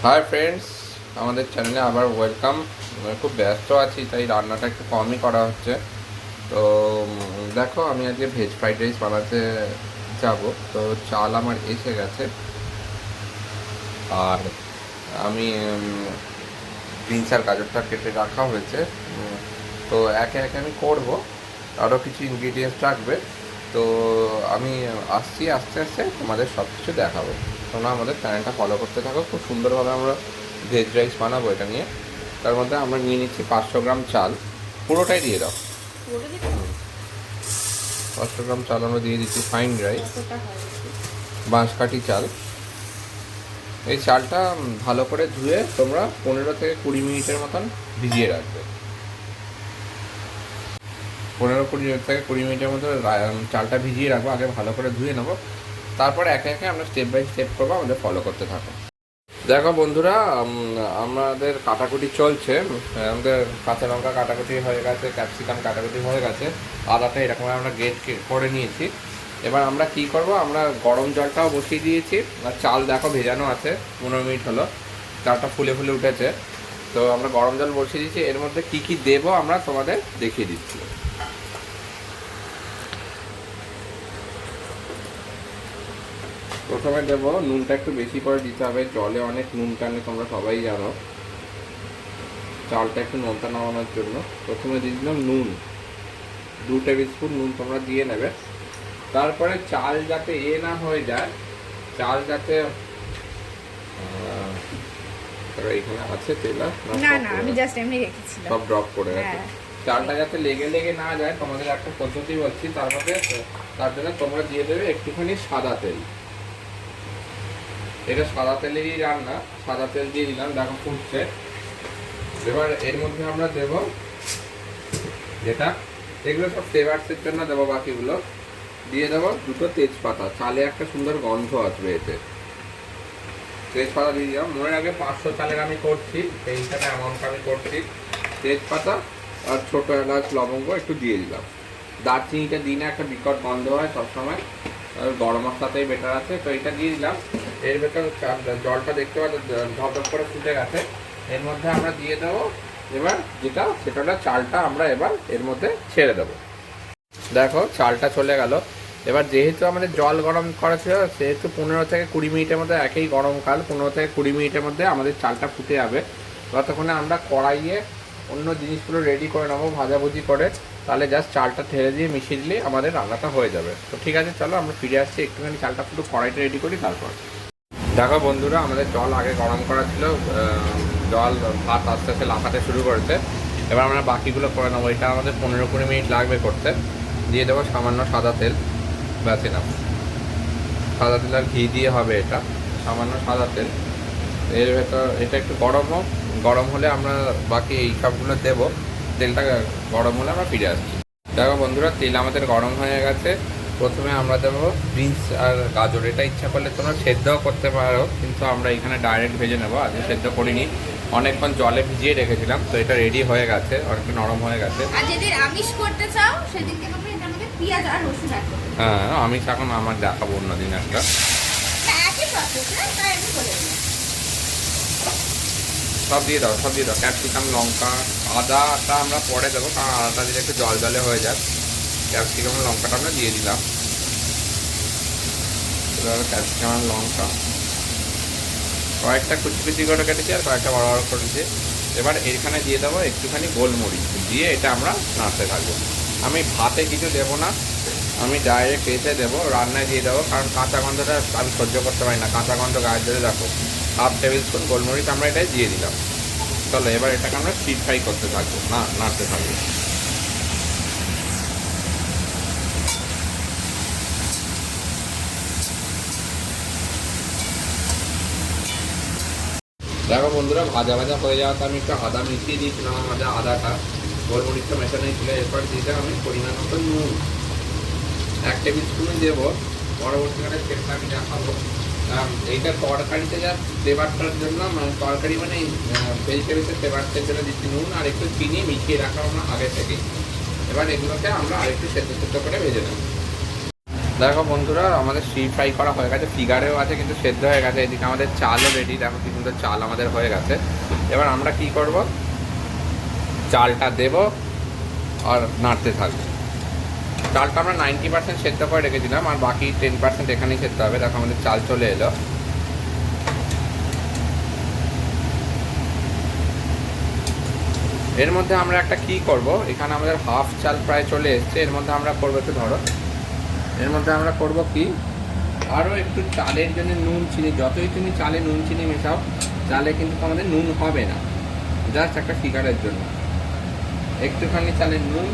Hi friends, আমাদের চ্যানেলে আবার ওয়েলকাম। খুব ব্যস্ত আছি, তাই রান্নাটা একটু কমই করা হচ্ছে। তো দেখো, আমি আজকে ভেজ ফ্রাইড রাইস বানাতে যাব। তো চাল আমার এসে গেছে, আর আমি বিনস আর গাজরটা কেটে রাখা হয়েছে। তো একে একে আমি করব, আরও কিছু ইনগ্রিডিয়েন্টস লাগবে। তো আমি আসছি, আস্তে আস্তে তোমাদের সব কিছু দেখাবো। তোমরা আমাদের চ্যানেলটা ফলো করতে থাকো। খুব সুন্দরভাবে আমরা ভেজ রাইস বানাবো এটা নিয়ে। তার মধ্যে আমরা নিয়ে নিচ্ছি 500 গ্রাম চাল। পুরোটাই দিয়ে দাও। 500 গ্রাম চাল আমরা দিয়ে দিচ্ছি ফাইন রাইস, বাঁশকাঠি চাল। এই চালটা ভালো করে ধুয়ে তোমরা 15 থেকে 20 মিনিটের মতন ভিজিয়ে রাখবে। 15 থেকে 20 মিনিটের মতো চালটা ভিজিয়ে রাখবো। আগে ভালো করে ধুয়ে নেবো, তারপরে একে একে আমরা স্টেপ বাই স্টেপ করবো। আমাদের ফলো করতে থাকো। দেখো বন্ধুরা, আমাদের কাটাকুটি চলছে। আমাদের কাঁচা লঙ্কা কাটাকুটি হয়ে গেছে, ক্যাপসিকাম কাটাকুটি হয়ে গেছে, আদাটা এরকম আমরা গেট করে নিয়েছি। এবার আমরা কি করব, আমরা গরম জলটাও বসিয়ে দিয়েছি। আর চাল দেখো ভেজানো আছে, 15 মিনিট হলো, চালটা ফুলে ফুলে উঠেছে। তো আমরা গরম জল বসিয়ে দিয়েছি। এর মধ্যে কি কি দেবো আমরা তোমাদের দেখিয়ে দিচ্ছি। প্রথমে দেবো নুনটা, একটু বেশি করে দিতে হবে। জলে অনেক নুন টানে, তোমরা সবাই জানো। চালটা একটু নোনতা নামানোর জন্য প্রথমে দিয়ে দিলাম নুন, 2 টেবিল স্পুন নুন তোমরা দিয়ে নেবে। তারপরে চাল যাতে না হয়ে যায়, চাল যাতে এখানে আছে তেলা, না না, আমি জাস্ট এমনি রেখেছিলাম, সব ড্রপ করে আছে। হ্যাঁ। চালটা যাতে লেগে লেগে না যায়, তোমাদের একটা পদ্ধতি বলছি। তার মধ্যে তার জন্য তোমরা দিয়ে দেবে একটুখানি সাদা তেল। এটা সাদা তেলেরই রান্না, সাদা তেল দিয়ে দিলাম, দেখো ফুটছে। এবার এর মধ্যে আমরা দেব যেটা, এগুলো সব ফ্লেভারসের জন্য দেবো। বাকিগুলো দিয়ে দেবো 2টো তেজপাতা। চালে একটা সুন্দর গন্ধ আসবে এতে। তেজপাতা দিয়ে দিলাম। মনে আগে 500 চালের আমি করছি, সেই হিসাবে অ্যামাউন্ট আমি করছি। তেজপাতা আর ছোটো এলাচ লবঙ্গ একটু দিয়ে দিলাম। দারচিনিটা দিই না, একটা বিকট গন্ধ হয় সবসময়। গরম মশলাতেই বেটার আছে, তো এটা দিয়ে দিলাম। এর ভেতর জলটা দেখতে পাচ্ছ ঝপঝপ করে ফুটে গেছে। এর মধ্যে আমরা দিয়ে দেবো এবার সেটা চালটা আমরা এবার এর মধ্যে ছেড়ে দেবো। দেখো চালটা চলে গেল। এবার যেহেতু আমাদের জল গরম করা ছিল, সেহেতু 15 থেকে 20 মিনিটের মধ্যে, একই গরমকাল, 15 থেকে 20 মিনিটের মধ্যে আমাদের চালটা ফুটে যাবে। ততক্ষণে আমরা কড়াইয়ে অন্য জিনিসগুলো রেডি করে নেবো ভাজাভুজি করে। তাহলে জাস্ট চালটা ঢেলে দিয়ে মিশিয়ে দিলেই আমাদের রান্নাটা হয়ে যাবে। তো ঠিক আছে, চলো আমরা ফিরে আসছি, একটুখানি চালটা পুরো কড়াইটা রেডি করি তারপর। দেখো বন্ধুরা, আমাদের জল আগে গরম করা ছিল, জল ভাত আস্তে আস্তে লাফাতে শুরু করেছে। এবার আমরা বাকিগুলো করে নেবো। এটা আমাদের 15-20 মিনিট লাগবে করতে। দিয়ে দেবো সামান্য সাদা তেল, ব্যাস না, সাদা তেল আর ঘি দিয়ে হবে এটা। সামান্য সাদা তেল। এর ভেতর এটা একটু গরম হোক, গরম হলে আমরা বাকি এই সবগুলো দেবো। তেলটা গরম হলে আমরা ফিরে আসছি। দেখো বন্ধুরা, তেল আমাদের গরম হয়ে গেছে। প্রথমে আমরা দেবো বিনস আর গাজর। এটা ইচ্ছা করলে তোমরা সেদ্ধও করতে পারো, কিন্তু আমরা এখানে ডাইরেক্ট ভেজে নেবো। আজকে সেদ্ধ করিনি, অনেকক্ষণ জলে ভিজিয়ে রেখেছিলাম। তো এটা রেডি হয়ে গেছে, অনেকটা নরম হয়ে গেছে। আর যদি আমিষ করতে চাও সেদিনকে তোমরা এটার মধ্যে পেঁয়াজ আর রসুন অ্যাড করতে পারো। হ্যাঁ, আমিষ এখন আমার দেখাবো অন্যদিন একটা। একই প্রসেস, তাই আমি বলে দিলাম। সব দিয়ে দাও, সব দিয়ে দাও। ক্যাপসিকাম, লঙ্কা, আদাটা আমরা পরে দেবো, কারণ আদাটা দিলে একটু জল জলে হয়ে যায়। ক্যাপসিকাম লঙ্কাটা আমরা দিয়ে দিলাম। ক্যাপসিকাম লঙ্কা কয়েকটা কুচি কুচি করে কেটেছি, আর কয়েকটা বড় বড় করেছি। এবার এইখানে দিয়ে দেবো একটুখানি গোলমরিচ দিয়ে, এটা আমরা নাড়তে থাকবো। আমি ভাতে কিছু দেবো না, আমি ডাইরেক্ট এসে দেবো, রান্নায় দিয়ে দেবো। কারণ কাঁচা গন্ধটা আমি সহ্য করতে পারি না, কাঁচা গন্ধ গায়ে ধরে। দেখো 1/2 টেবিল স্পুন গোলমরিচ আমরা এটাই দিয়ে দিলাম। চলো এবার এটাকে আমরা স্টির ফ্রাই করতে থাকবো, নাড়তে থাকবো। দেখো বন্ধুরা, ভাজা ভাজা হয়ে যাওয়াতে আমি একটু আদা মিশিয়ে দিয়েছিলাম। আমাদের আদাটা গোলমরিচটা মেশানো ছিল। এরপর দিয়ে আমি পরিমাণ মতো নুন 1 টেবিল স্পুন দেবো। পরবর্তীকালে সেটা আমি দেখাবো। এইটা তরকারিতে যা ফ্লেভারটার জন্য, তরকারি মানে ভেজিটেবলসের ফ্লেভারটার জন্য দিচ্ছি নুন আর একটু চিনি মিশিয়ে রাখা আমরা আগে থেকে। এবার এগুলোকে আমরা আরেকটু সেদ্ধ সেদ্ধ করে ভেজে নেব। দেখো বন্ধুরা, আমাদের সি ফ্রাই করা হয়ে গেছে, ফিগারেও আছে কিন্তু সেদ্ধ হয়ে গেছে। এদিকে আমাদের চালও রেডি, দেখো কি সুন্দর চাল আমাদের হয়ে গেছে। এবার আমরা কি করব, চালটা দেব আর নাড়তে থাকবো। চালটা আমরা 90% সেদ্ধ করে রেখেছিলাম, আর বাকি 10% এখানেই সেদ্ধ হবে। দেখো আমাদের চাল চলে এলো। এর মধ্যে আমরা একটা কি করব, এখানে আমাদের হাফ চাল প্রায় চলে এসছে। এর মধ্যে আমরা করবো, একটু ধরো, এর মধ্যে আমরা করব কি, আরও একটু চালের জন্য নুন চিনি। যতই তুমি চালে নুন চিনি মেশাও, চালে কিন্তু আমাদের নুন হবে না, জাস্ট একটা ফিগারের জন্য একটুখানি চালের নুন,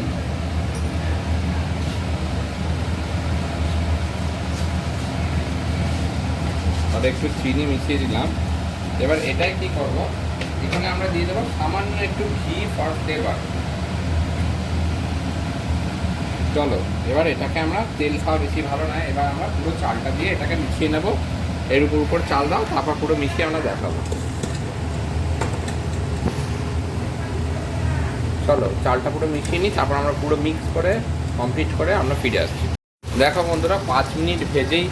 আর একটু চিনি মিশিয়ে দিলাম। এবার এটাই কি করব, এখানে আমরা দিয়ে দেবো সামান্য একটু ঘি ফর ফ্লেভার। চলো এবার এটাকে আমরা, তেল খাওয়া বেশি ভালো নয়, এবার আমরা পুরো চালটা দিয়ে এটাকে মিশিয়ে নেব। এর উপর চাল দাও, তারপর পুরো মিশিয়ে আমরা দেখাবো। চলো চালটা পুরো মিশিয়ে নিই, তারপর আমরা পুরো মিক্স করে কমপ্লিট করে আমরা ফিরে আসছি। দেখো বন্ধুরা, 5 মিনিট ভেজেই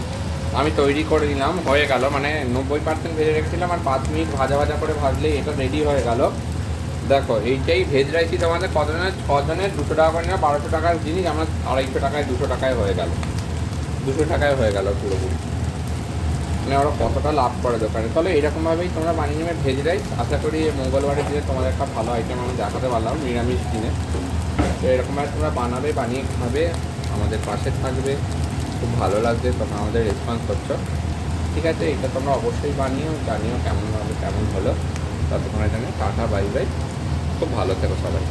আমি তৈরি করে নিলাম, হয়ে গেল। মানে 90% ভেজে রেখেছিলাম, আর 5 মিনিট ভাজা ভাজা করে ভাজলেই এটা রেডি হয়ে গেল। দেখো এইটাই ভেজ রাইসই তোমাদের কতজনের, 6 জনের 200 টাকা করে নিলাম, 1200 টাকার জিনিস আমার 250 টাকায় 200 টাকায় হয়ে গেল, 200 টাকায় হয়ে গেল পুরোপুরি। মানে ওরা কতটা লাভ করে দোকানে। তাহলে এইরকমভাবেই তোমরা বানিয়ে নেবে ভেজ রাইস। আশা করি মঙ্গলবারের দিনে তোমাদের একটা ভালো আইটেম আমি দেখাতে পারলাম নিরামিষ দিনে। তো এরকমভাবে তোমরা বানাবে, বানিয়ে খাবে, আমাদের পাশে থাকবে, খুব ভালো লাগবে তোমরা আমাদের রেসপন্স করছো। ঠিক আছে, এটা তোমরা অবশ্যই বানিও, জানিও কেমন হবে, কেমন হলো। ততক্ষণের জন্য টাটা, বাই বাই, খুব ভালো থেকো সবাই।